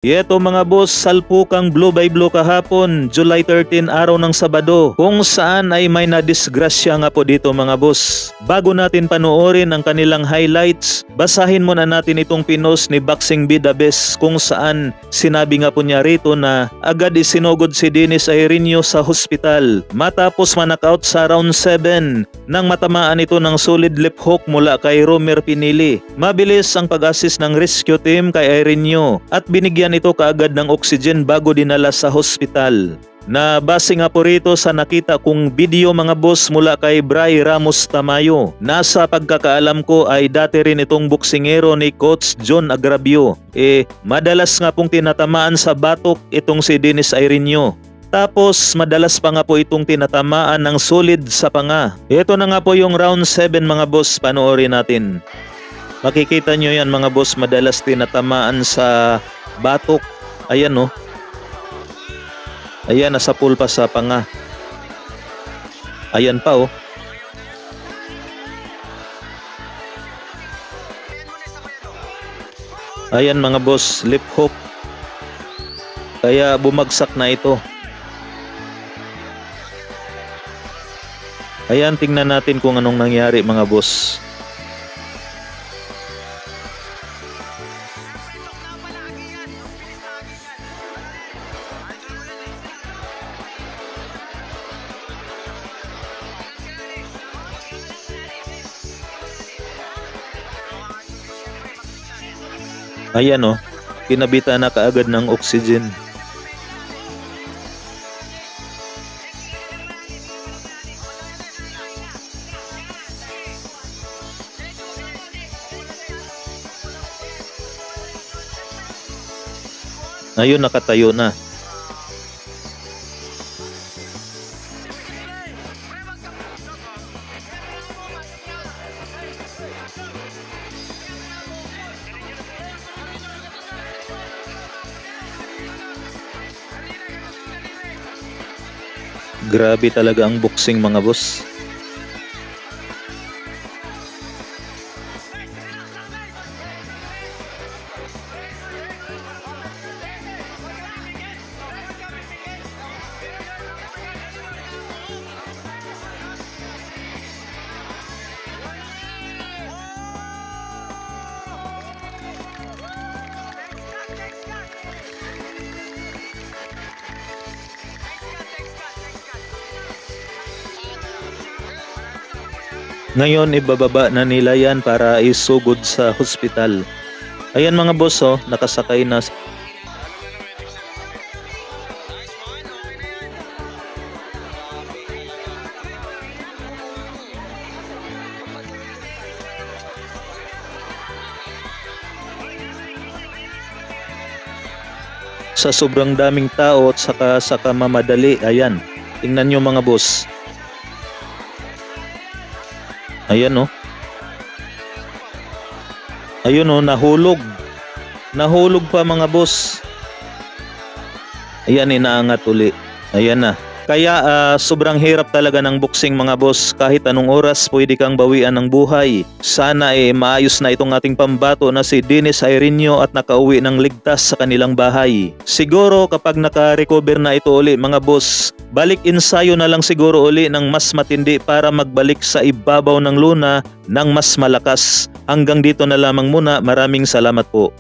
Ito mga boss, salpukang Blue by Blue kahapon, July 13 araw ng Sabado, kung saan ay may nadisgrasya nga po dito mga boss. Bago natin panoorin ang kanilang highlights, basahin muna natin itong pinost ni Boxing B The Best kung saan sinabi nga po niya rito na agad isinugod si Dennis Airinho sa hospital matapos manakaut sa round 7 nang matamaan ito ng solid left hook mula kay Romer Pinili. Mabilis ang pag-assist ng rescue team kay Airinho at binigyan ito kaagad ng oxygen bago dinala sa hospital. Na base nga po rito sa nakita kong video mga boss mula kay Bray Ramos Tamayo. Nasa pagkakaalam ko ay dati rin itong boksingero ni Coach John Agravio. Madalas nga pong tinatamaan sa batok itong si Dennis Airinho. Tapos madalas pa nga po itong tinatamaan ng solid sa panga. Ito na nga po yung round 7 mga boss, panoorin natin. Makikita nyo yan mga boss, madalas tinatamaan sa batok. Ayan no. Ayan, nasa pool pa sa panga. Ayan pa oh. Ayan mga boss, left hook. Kaya bumagsak na ito. Ayan, tingnan natin kung anong nangyari mga boss. Ayan o, kinabitan na kaagad ng oxygen. Ayun, nakatayo na. Grabe talaga ang boxing mga boss. Ngayon ibababa na nila yan para isugod sa hospital. Ayan mga boss oh, nakasakay na. Sa sobrang daming tao at saka mamadali, ayan. Tingnan nyo mga boss. Ayan o. Ayun o, nahulog. Nahulog pa mga boss. Ayan, inaangat uli. Ayan na. Kaya sobrang hirap talaga ng boxing mga boss. Kahit anong oras pwede kang bawian ng buhay. Sana maayos na itong ating pambato na si Dennis Airinho at nakauwi ng ligtas sa kanilang bahay. Siguro kapag naka-recover na ito uli mga boss, balik ensayo na lang siguro uli ng mas matindi para magbalik sa ibabaw ng luna ng mas malakas. Hanggang dito na lamang muna. Maraming salamat po.